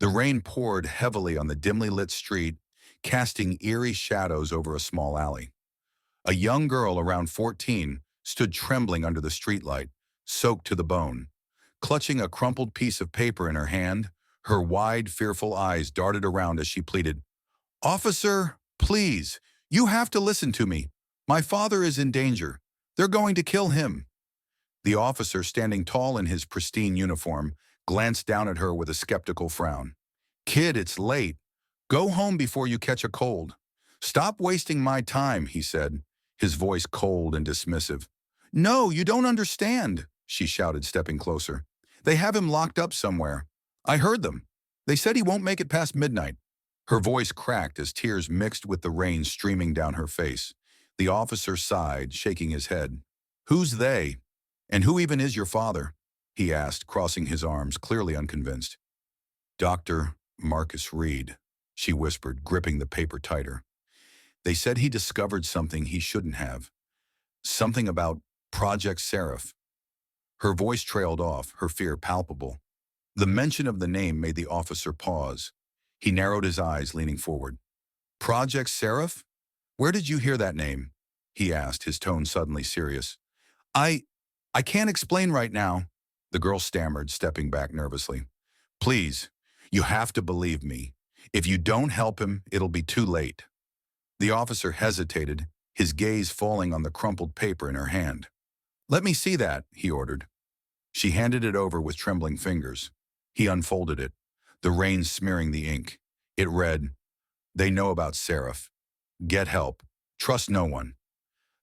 The rain poured heavily on the dimly lit street, casting eerie shadows over a small alley. A young girl around 14 stood trembling under the streetlight, soaked to the bone. Clutching a crumpled piece of paper in her hand, her wide, fearful eyes darted around as she pleaded, "Officer, please, you have to listen to me. My father is in danger. They're going to kill him." The officer, standing tall in his pristine uniform, glanced down at her with a skeptical frown. "Kid, it's late. Go home before you catch a cold." "Stop wasting my time," he said, his voice cold and dismissive. "No, you don't understand," she shouted, stepping closer. "They have him locked up somewhere. I heard them. They said he won't make it past midnight." Her voice cracked as tears mixed with the rain streaming down her face. The officer sighed, shaking his head. "Who's they? And who even is your father?" he asked, crossing his arms, clearly unconvinced. "Dr. Marcus Reed," she whispered, gripping the paper tighter. "They said he discovered something he shouldn't have. Something about Project Seraph." Her voice trailed off, her fear palpable. The mention of the name made the officer pause. He narrowed his eyes, leaning forward. "Project Seraph? Where did you hear that name?" he asked, his tone suddenly serious. I I can't explain right now," the girl stammered, stepping back nervously. "Please, you have to believe me. If you don't help him, it'll be too late." The officer hesitated, his gaze falling on the crumpled paper in her hand. "Let me see that," he ordered. She handed it over with trembling fingers. He unfolded it, the rain smearing the ink. It read, "They know about Seraph. Get help. Trust no one."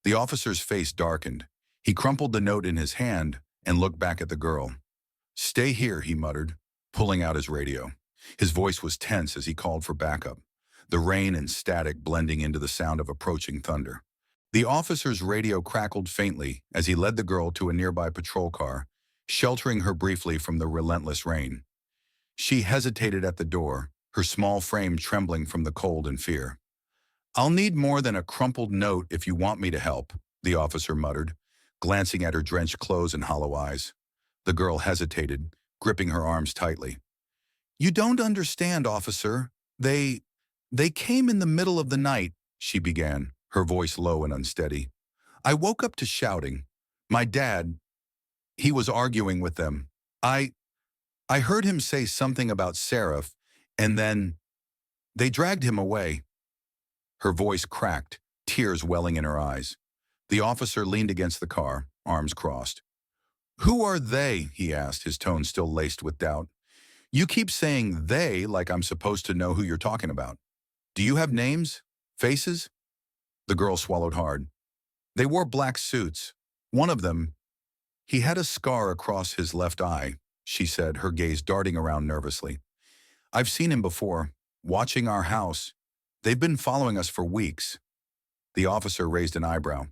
The officer's face darkened. He crumpled the note in his hand and looked back at the girl. "Stay here," he muttered, pulling out his radio. His voice was tense as he called for backup, the rain and static blending into the sound of approaching thunder. The officer's radio crackled faintly as he led the girl to a nearby patrol car, sheltering her briefly from the relentless rain. She hesitated at the door, her small frame trembling from the cold and fear. "I'll need more than a crumpled note if you want me to help," the officer muttered, glancing at her drenched clothes and hollow eyes. The girl hesitated, gripping her arms tightly. "You don't understand, officer. They came in the middle of the night," she began, her voice low and unsteady. "I woke up to shouting. My dad, he was arguing with them. I I heard him say something about Seraph, and then they dragged him away." Her voice cracked, tears welling in her eyes. The officer leaned against the car, arms crossed. "Who are they?" he asked, his tone still laced with doubt. "You keep saying they like I'm supposed to know who you're talking about. Do you have names? Faces?" The girl swallowed hard. "They wore black suits. One of them, he had a scar across his left eye," she said, her gaze darting around nervously. "I've seen him before, watching our house. They've been following us for weeks." The officer raised an eyebrow.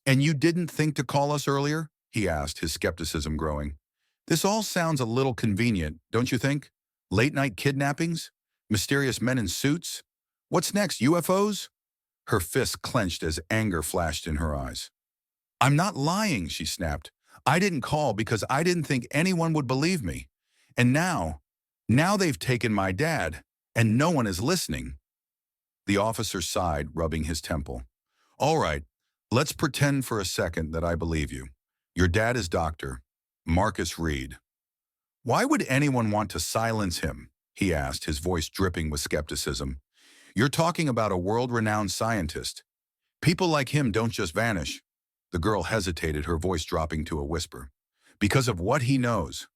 "And you didn't think to call us earlier?" he asked, his skepticism growing. "This all sounds a little convenient, don't you think? Late-night kidnappings? Mysterious men in suits? What's next, UFOs?" Her fists clenched as anger flashed in her eyes. "I'm not lying," she snapped. "I didn't call because I didn't think anyone would believe me. And now they've taken my dad, and no one is listening." The officer sighed, rubbing his temple. "All right, let's pretend for a second that I believe you. Your dad is Dr. Marcus Reed. Why would anyone want to silence him?" he asked, his voice dripping with skepticism. "You're talking about a world-renowned scientist. People like him don't just vanish." The girl hesitated, her voice dropping to a whisper. "Because of what he knows.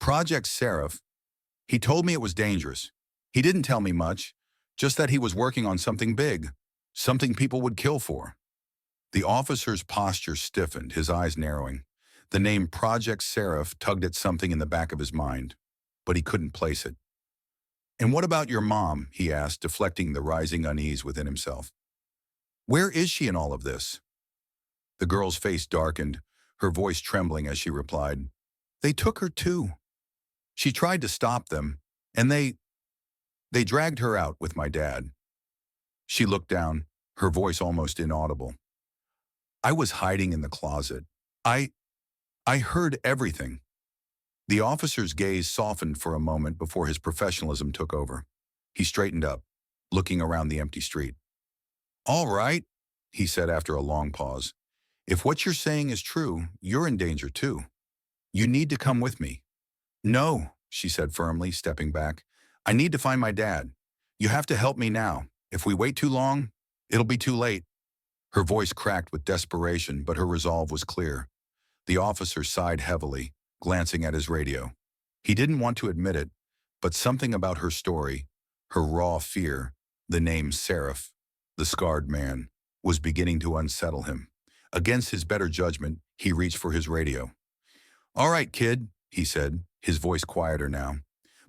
Project Seraph, he told me it was dangerous. He didn't tell me much, just that he was working on something big, something people would kill for." The officer's posture stiffened, his eyes narrowing. The name Project Seraph tugged at something in the back of his mind, but he couldn't place it. "And what about your mom?" he asked, deflecting the rising unease within himself. "Where is she in all of this?" The girl's face darkened, her voice trembling as she replied, "They took her too. She tried to stop them, and they dragged her out with my dad." She looked down, her voice almost inaudible. "I was hiding in the closet. I heard everything." The officer's gaze softened for a moment before his professionalism took over. He straightened up, looking around the empty street. "All right," he said after a long pause. "If what you're saying is true, you're in danger too. You need to come with me." "No," she said firmly, stepping back. "I need to find my dad. You have to help me now. If we wait too long, it'll be too late." Her voice cracked with desperation, but her resolve was clear. The officer sighed heavily, glancing at his radio. He didn't want to admit it, but something about her story, her raw fear, the name Seraph, the scarred man, was beginning to unsettle him. Against his better judgment, he reached for his radio. "All right, kid," he said, his voice quieter now.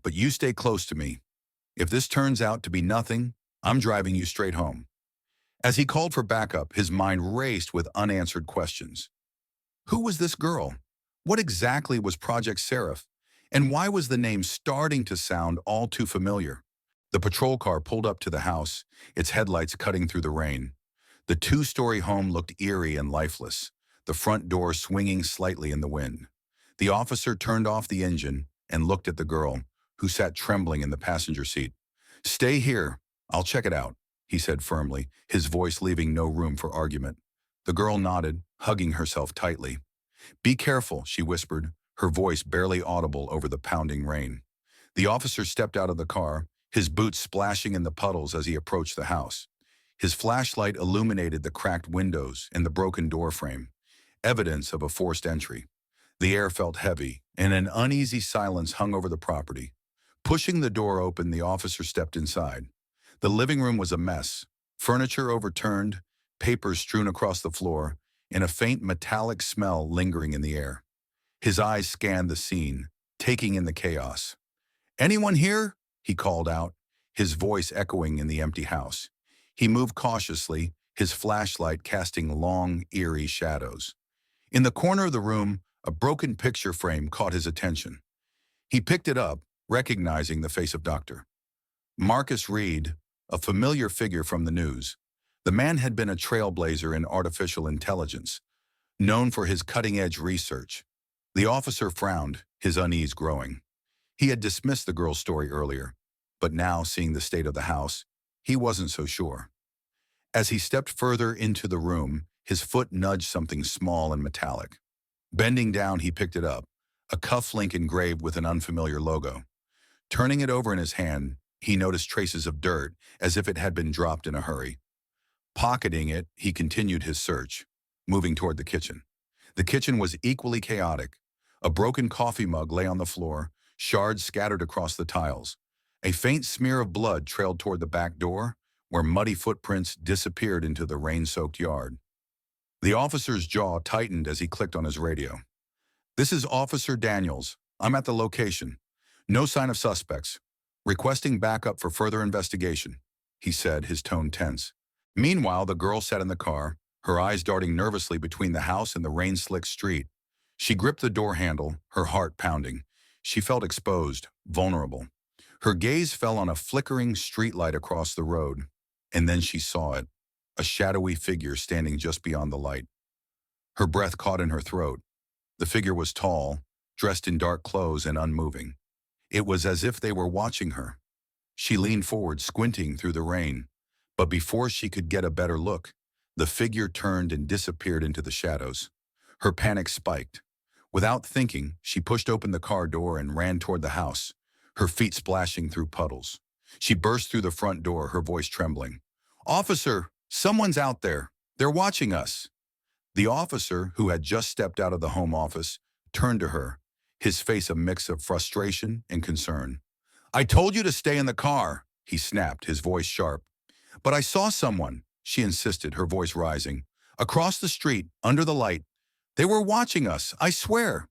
"But you stay close to me. If this turns out to be nothing, I'm driving you straight home." As he called for backup, his mind raced with unanswered questions. Who was this girl? What exactly was Project Seraph? And why was the name starting to sound all too familiar? The patrol car pulled up to the house, its headlights cutting through the rain. The two-story home looked eerie and lifeless, the front door swinging slightly in the wind. The officer turned off the engine and looked at the girl, who sat trembling in the passenger seat. "Stay here. I'll check it out," he said firmly, his voice leaving no room for argument. The girl nodded, hugging herself tightly. "Be careful," she whispered, her voice barely audible over the pounding rain. The officer stepped out of the car, his boots splashing in the puddles as he approached the house. His flashlight illuminated the cracked windows and the broken door frame, evidence of a forced entry. The air felt heavy, and an uneasy silence hung over the property. Pushing the door open, the officer stepped inside. The living room was a mess, furniture overturned, papers strewn across the floor, and a faint metallic smell lingering in the air. His eyes scanned the scene, taking in the chaos. "Anyone here?" he called out, his voice echoing in the empty house. He moved cautiously, his flashlight casting long, eerie shadows. In the corner of the room, a broken picture frame caught his attention. He picked it up, recognizing the face of Dr. Marcus Reed, a familiar figure from the news. The man had been a trailblazer in artificial intelligence, known for his cutting-edge research. The officer frowned, his unease growing. He had dismissed the girl's story earlier, but now, seeing the state of the house, he wasn't so sure. As he stepped further into the room, his foot nudged something small and metallic. Bending down, he picked it up, a cufflink engraved with an unfamiliar logo. Turning it over in his hand, he noticed traces of dirt, as if it had been dropped in a hurry. Pocketing it, he continued his search, moving toward the kitchen. The kitchen was equally chaotic. A broken coffee mug lay on the floor, shards scattered across the tiles. A faint smear of blood trailed toward the back door, where muddy footprints disappeared into the rain-soaked yard. The officer's jaw tightened as he clicked on his radio. "This is Officer Daniels. I'm at the location. No sign of suspects. Requesting backup for further investigation," he said, his tone tense. Meanwhile, the girl sat in the car, her eyes darting nervously between the house and the rain-slicked street. She gripped the door handle, her heart pounding. She felt exposed, vulnerable. Her gaze fell on a flickering streetlight across the road, and then she saw it, a shadowy figure standing just beyond the light. Her breath caught in her throat. The figure was tall, dressed in dark clothes and unmoving. It was as if they were watching her. She leaned forward, squinting through the rain, but before she could get a better look, the figure turned and disappeared into the shadows. Her panic spiked. Without thinking, she pushed open the car door and ran toward the house, her feet splashing through puddles. She burst through the front door, her voice trembling. "Officer, someone's out there. They're watching us." The officer, who had just stepped out of the home office, turned to her, his face a mix of frustration and concern. "I told you to stay in the car," he snapped, his voice sharp. "But I saw someone," she insisted, her voice rising. "Across the street, under the light. They were watching us, I swear."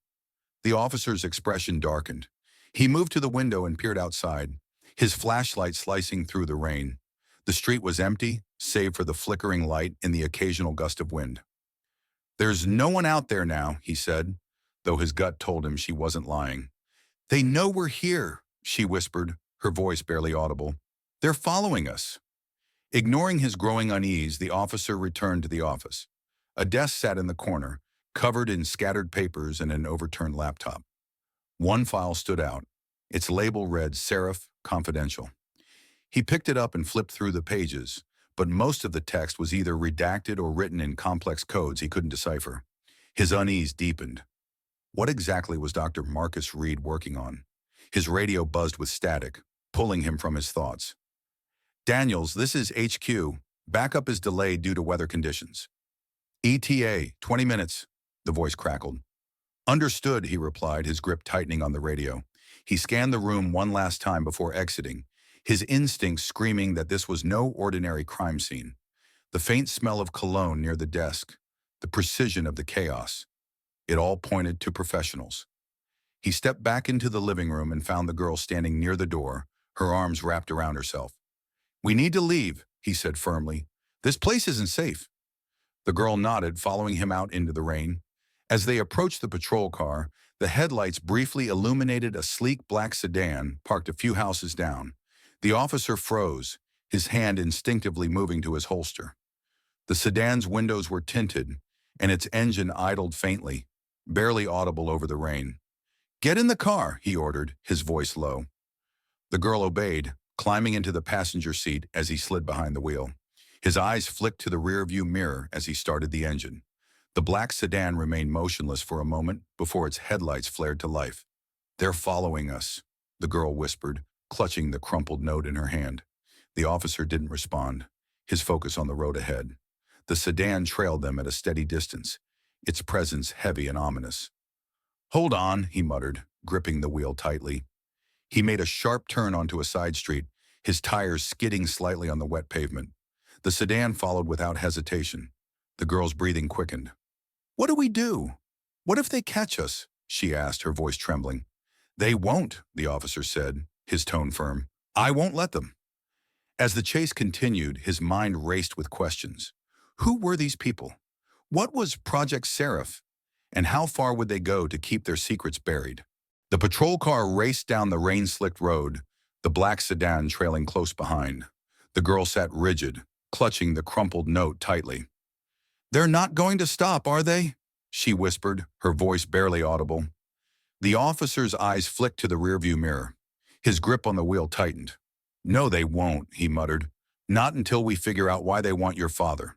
The officer's expression darkened. He moved to the window and peered outside, his flashlight slicing through the rain. The street was empty, save for the flickering light and the occasional gust of wind. "There's no one out there now," he said, though his gut told him she wasn't lying. "They know we're here," she whispered, her voice barely audible. "They're following us." Ignoring his growing unease, the officer returned to the office. A desk sat in the corner, covered in scattered papers and an overturned laptop. One file stood out. Its label read Seraph Confidential. He picked it up and flipped through the pages, but most of the text was either redacted or written in complex codes he couldn't decipher. His unease deepened. What exactly was Dr. Marcus Reed working on? His radio buzzed with static, pulling him from his thoughts. Daniels, this is HQ. Backup is delayed due to weather conditions. ETA, 20 minutes, the voice crackled. Understood, he replied, his grip tightening on the radio. He scanned the room one last time before exiting, his instincts screaming that this was no ordinary crime scene. The faint smell of cologne near the desk, the precision of the chaos. It all pointed to professionals. He stepped back into the living room and found the girl standing near the door, her arms wrapped around herself. We need to leave, he said firmly. This place isn't safe. The girl nodded, following him out into the rain. As they approached the patrol car, the headlights briefly illuminated a sleek black sedan parked a few houses down. The officer froze, his hand instinctively moving to his holster. The sedan's windows were tinted, and its engine idled faintly, barely audible over the rain. Get in the car, he ordered, his voice low. The girl obeyed, climbing into the passenger seat as he slid behind the wheel. His eyes flicked to the rearview mirror as he started the engine. The black sedan remained motionless for a moment before its headlights flared to life. They're following us, the girl whispered, clutching the crumpled note in her hand. The officer didn't respond, his focus on the road ahead. The sedan trailed them at a steady distance, its presence heavy and ominous. Hold on, he muttered, gripping the wheel tightly. He made a sharp turn onto a side street, his tires skidding slightly on the wet pavement. The sedan followed without hesitation. The girl's breathing quickened. What do we do? What if they catch us? She asked, her voice trembling. They won't, the officer said, his tone firm. I won't let them. As the chase continued, his mind raced with questions. Who were these people? What was Project Seraph? And how far would they go to keep their secrets buried? The patrol car raced down the rain-slicked road, the black sedan trailing close behind. The girl sat rigid, clutching the crumpled note tightly. They're not going to stop, are they? She whispered, her voice barely audible. The officer's eyes flicked to the rearview mirror. His grip on the wheel tightened. No, they won't, he muttered. Not until we figure out why they want your father.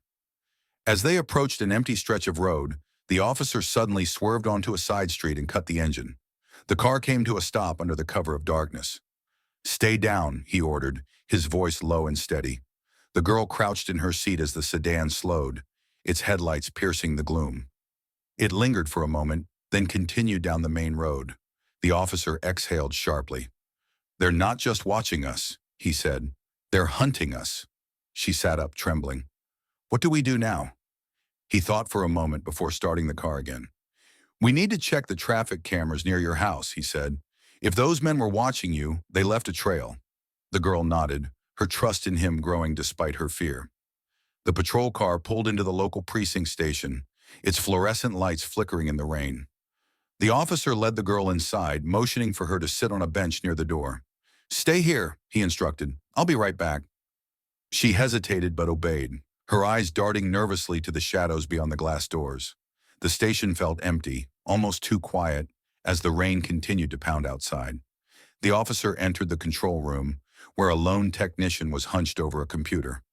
As they approached an empty stretch of road, the officer suddenly swerved onto a side street and cut the engine. The car came to a stop under the cover of darkness. Stay down, he ordered, his voice low and steady. The girl crouched in her seat as the sedan slowed, its headlights piercing the gloom. It lingered for a moment, then continued down the main road. The officer exhaled sharply. They're not just watching us, he said. They're hunting us. She sat up, trembling. What do we do now? He thought for a moment before starting the car again. We need to check the traffic cameras near your house, he said. If those men were watching you, they left a trail. The girl nodded, her trust in him growing despite her fear. The patrol car pulled into the local precinct station, its fluorescent lights flickering in the rain. The officer led the girl inside, motioning for her to sit on a bench near the door. Stay here, he instructed. I'll be right back. She hesitated but obeyed, her eyes darting nervously to the shadows beyond the glass doors. The station felt empty, almost too quiet, as the rain continued to pound outside. The officer entered the control room, where a lone technician was hunched over a computer.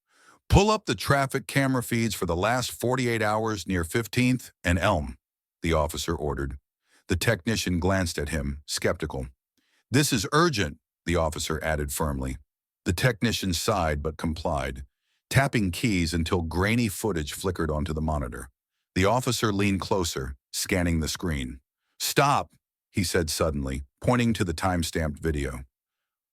Pull up the traffic camera feeds for the last 48 hours near 15th and Elm, the officer ordered. The technician glanced at him, skeptical. This is urgent, the officer added firmly. The technician sighed but complied, tapping keys until grainy footage flickered onto the monitor. The officer leaned closer, scanning the screen. Stop, he said suddenly, pointing to the time-stamped video.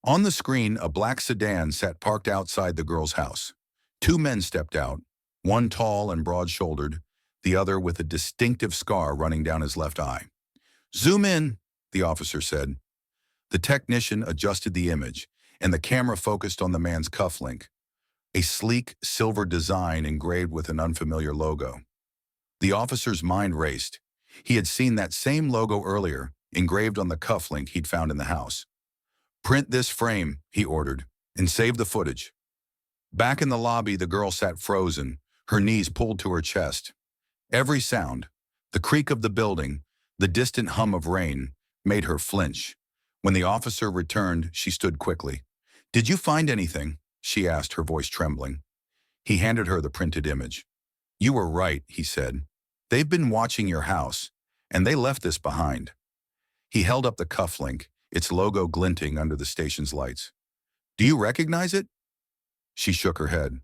On the screen, a black sedan sat parked outside the girl's house. Two men stepped out, one tall and broad-shouldered, the other with a distinctive scar running down his left eye. Zoom in, the officer said. The technician adjusted the image, and the camera focused on the man's cufflink, a sleek silver design engraved with an unfamiliar logo. The officer's mind raced. He had seen that same logo earlier, engraved on the cufflink he'd found in the house. Print this frame, he ordered, and save the footage. Back in the lobby, the girl sat frozen, her knees pulled to her chest. Every sound, the creak of the building, the distant hum of rain, made her flinch. When the officer returned, she stood quickly. "Did you find anything?" she asked, her voice trembling. He handed her the printed image. "You were right," he said. "They've been watching your house, and they left this behind." He held up the cufflink, its logo glinting under the station's lights. "Do you recognize it?" She shook her head.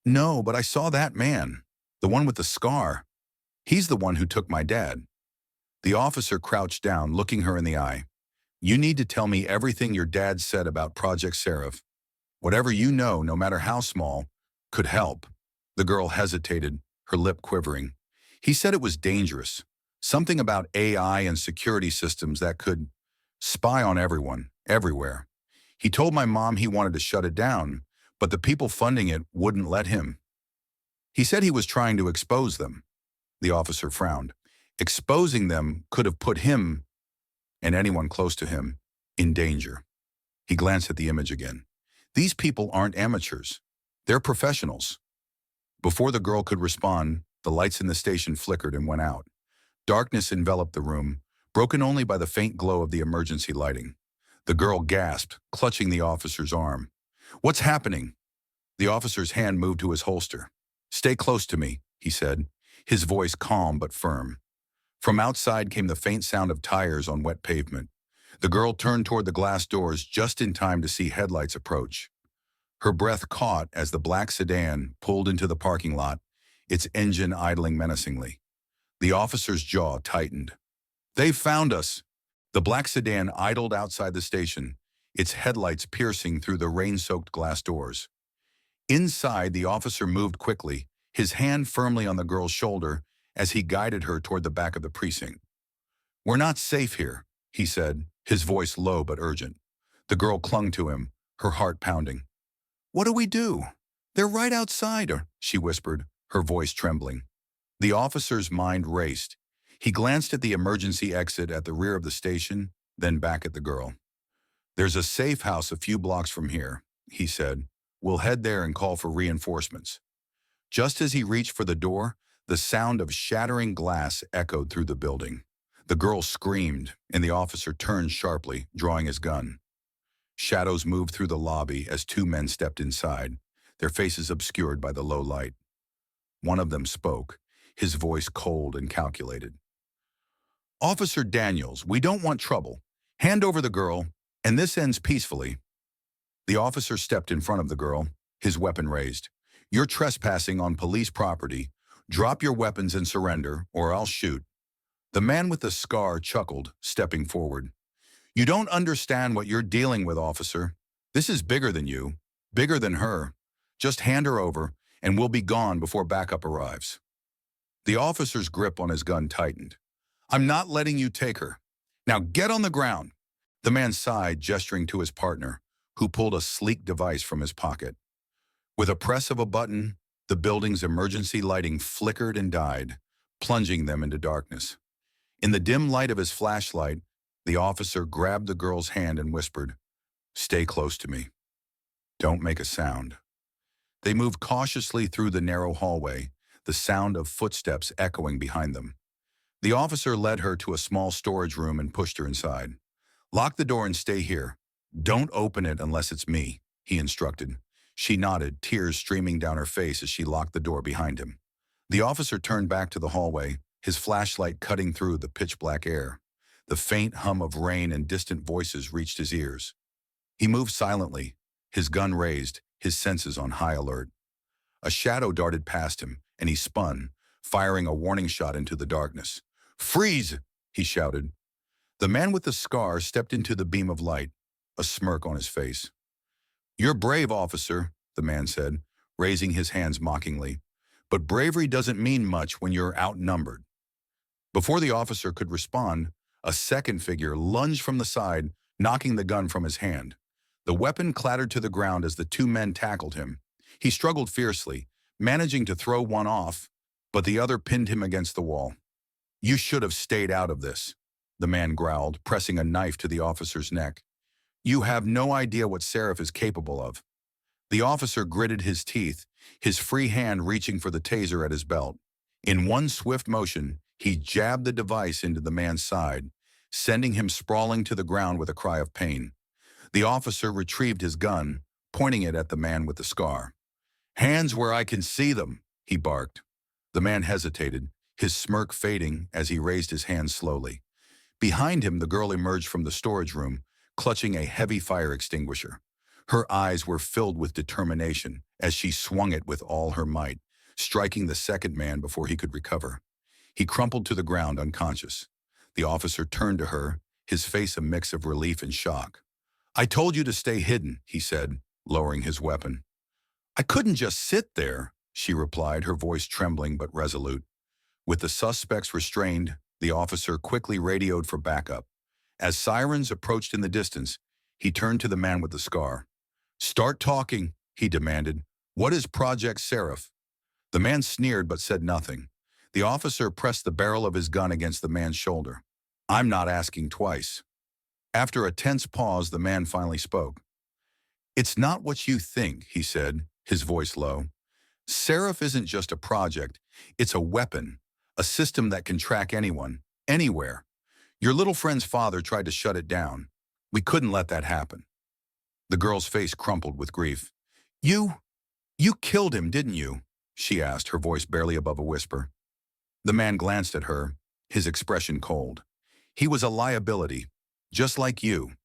"No, but I saw that man, the one with the scar. He's the one who took my dad." The officer crouched down, looking her in the eye. "You need to tell me everything your dad said about Project Seraph. Whatever you know, no matter how small, could help." The girl hesitated, her lip quivering. "He said it was dangerous. Something about AI and security systems that could spy on everyone, everywhere. He told my mom he wanted to shut it down, but the people funding it wouldn't let him. He said he was trying to expose them." The officer frowned. "Exposing them could have put him, and anyone close to him, in danger." He glanced at the image again. "These people aren't amateurs. They're professionals." Before the girl could respond, the lights in the station flickered and went out. Darkness enveloped the room, broken only by the faint glow of the emergency lighting. The girl gasped, clutching the officer's arm. "What's happening?" The officer's hand moved to his holster. "Stay close to me," he said, his voice calm but firm. From outside came the faint sound of tires on wet pavement. The girl turned toward the glass doors just in time to see headlights approach. Her breath caught as the black sedan pulled into the parking lot, its engine idling menacingly. The officer's jaw tightened. "They've found us." The black sedan idled outside the station, its headlights piercing through the rain-soaked glass doors. Inside, the officer moved quickly, his hand firmly on the girl's shoulder as he guided her toward the back of the precinct. "We're not safe here," he said, his voice low but urgent. The girl clung to him, her heart pounding. "What do we do? They're right outside," she whispered, her voice trembling. The officer's mind raced. He glanced at the emergency exit at the rear of the station, then back at the girl. "There's a safe house a few blocks from here," he said. "We'll head there and call for reinforcements." Just as he reached for the door, the sound of shattering glass echoed through the building. The girl screamed, and the officer turned sharply, drawing his gun. Shadows moved through the lobby as two men stepped inside, their faces obscured by the low light. One of them spoke, his voice cold and calculated. "Officer Daniels, we don't want trouble. Hand over the girl, and this ends peacefully." The officer stepped in front of the girl, his weapon raised. "You're trespassing on police property. Drop your weapons and surrender, or I'll shoot." The man with the scar chuckled, stepping forward. "You don't understand what you're dealing with, officer. This is bigger than you, bigger than her. Just hand her over, and we'll be gone before backup arrives." The officer's grip on his gun tightened. "I'm not letting you take her. Now get on the ground." The man sighed, gesturing to his partner, who pulled a sleek device from his pocket. With a press of a button, the building's emergency lighting flickered and died, plunging them into darkness. In the dim light of his flashlight, the officer grabbed the girl's hand and whispered, "Stay close to me. Don't make a sound." They moved cautiously through the narrow hallway, the sound of footsteps echoing behind them. The officer led her to a small storage room and pushed her inside. "Lock the door and stay here. Don't open it unless it's me," he instructed. She nodded, tears streaming down her face as she locked the door behind him. The officer turned back to the hallway, his flashlight cutting through the pitch-black air. The faint hum of rain and distant voices reached his ears. He moved silently, his gun raised, his senses on high alert. A shadow darted past him, and he spun, firing a warning shot into the darkness. "Freeze!" he shouted. The man with the scar stepped into the beam of light, a smirk on his face. "You're brave, officer," the man said, raising his hands mockingly. "But bravery doesn't mean much when you're outnumbered." Before the officer could respond, a second figure lunged from the side, knocking the gun from his hand. The weapon clattered to the ground as the two men tackled him. He struggled fiercely, managing to throw one off, but the other pinned him against the wall. "You should have stayed out of this," the man growled, pressing a knife to the officer's neck. "You have no idea what Seraph is capable of." The officer gritted his teeth, his free hand reaching for the taser at his belt. In one swift motion, he jabbed the device into the man's side, sending him sprawling to the ground with a cry of pain. The officer retrieved his gun, pointing it at the man with the scar. "Hands where I can see them," he barked. The man hesitated, his smirk fading as he raised his hands slowly. Behind him, the girl emerged from the storage room, clutching a heavy fire extinguisher. Her eyes were filled with determination as she swung it with all her might, striking the second man before he could recover. He crumpled to the ground unconscious. The officer turned to her, his face a mix of relief and shock. "I told you to stay hidden," he said, lowering his weapon. "I couldn't just sit there," she replied, her voice trembling but resolute. With the suspects restrained, the officer quickly radioed for backup. As sirens approached in the distance, he turned to the man with the scar. "Start talking," he demanded. "What is Project Seraph?" The man sneered but said nothing. The officer pressed the barrel of his gun against the man's shoulder. "I'm not asking twice." After a tense pause, the man finally spoke. "It's not what you think," he said, his voice low. "Seraph isn't just a project. It's a weapon, a system that can track anyone, anywhere. Your little friend's father tried to shut it down. We couldn't let that happen." The girl's face crumpled with grief. You killed him, didn't you?" she asked, her voice barely above a whisper. The man glanced at her, his expression cold. "He was a liability, just like you."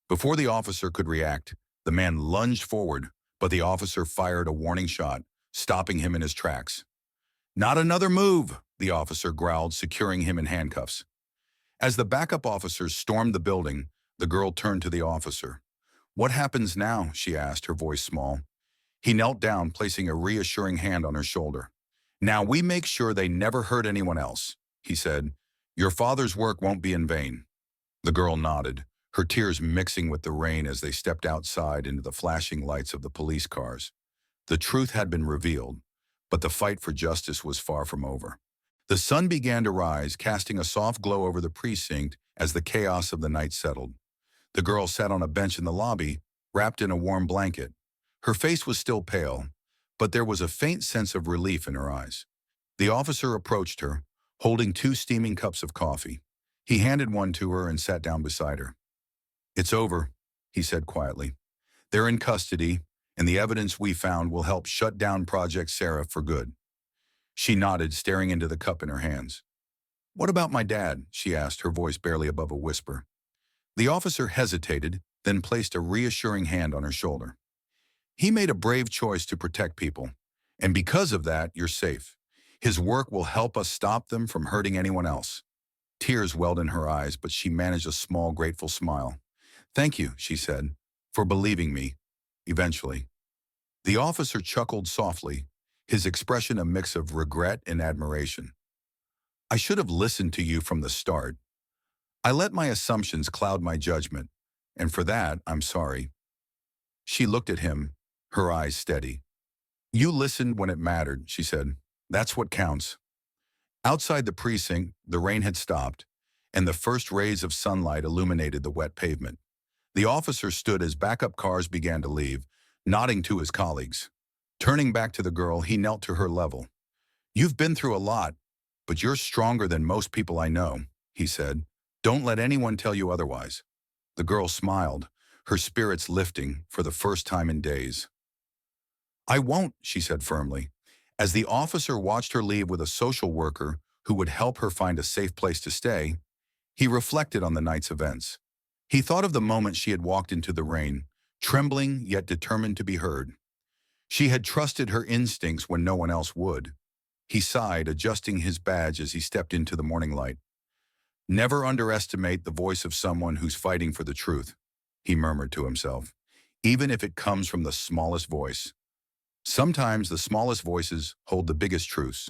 Before the officer could react, the man lunged forward, but the officer fired a warning shot, stopping him in his tracks. "Not another move," the officer growled, securing him in handcuffs. As the backup officers stormed the building, the girl turned to the officer. "What happens now?" she asked, her voice small. He knelt down, placing a reassuring hand on her shoulder. "Now we make sure they never hurt anyone else," he said. "Your father's work won't be in vain." The girl nodded, her tears mixing with the rain as they stepped outside into the flashing lights of the police cars. The truth had been revealed, but the fight for justice was far from over. The sun began to rise, casting a soft glow over the precinct as the chaos of the night settled. The girl sat on a bench in the lobby, wrapped in a warm blanket. Her face was still pale, but there was a faint sense of relief in her eyes. The officer approached her, holding 2 steaming cups of coffee. He handed one to her and sat down beside her. "It's over," he said quietly. "They're in custody, and the evidence we found will help shut down Project Seraph for good." She nodded, staring into the cup in her hands. "What about my dad?" she asked, her voice barely above a whisper. The officer hesitated, then placed a reassuring hand on her shoulder. "He made a brave choice to protect people, and because of that, you're safe. His work will help us stop them from hurting anyone else." Tears welled in her eyes, but she managed a small, grateful smile. "Thank you," she said, "for believing me, eventually." The officer chuckled softly, his expression a mix of regret and admiration. "I should have listened to you from the start. I let my assumptions cloud my judgment, and for that, I'm sorry." She looked at him, her eyes steady. "You listened when it mattered," she said. "That's what counts." Outside the precinct, the rain had stopped, and the first rays of sunlight illuminated the wet pavement. The officer stood as backup cars began to leave, nodding to his colleagues. Turning back to the girl, he knelt to her level. "You've been through a lot, but you're stronger than most people I know," he said. "Don't let anyone tell you otherwise." The girl smiled, her spirits lifting for the first time in days. "I won't," she said firmly. As the officer watched her leave with a social worker who would help her find a safe place to stay, he reflected on the night's events. He thought of the moment she had walked into the rain, trembling yet determined to be heard. She had trusted her instincts when no one else would. He sighed, adjusting his badge as he stepped into the morning light. "Never underestimate the voice of someone who's fighting for the truth," he murmured to himself, "even if it comes from the smallest voice. Sometimes the smallest voices hold the biggest truths."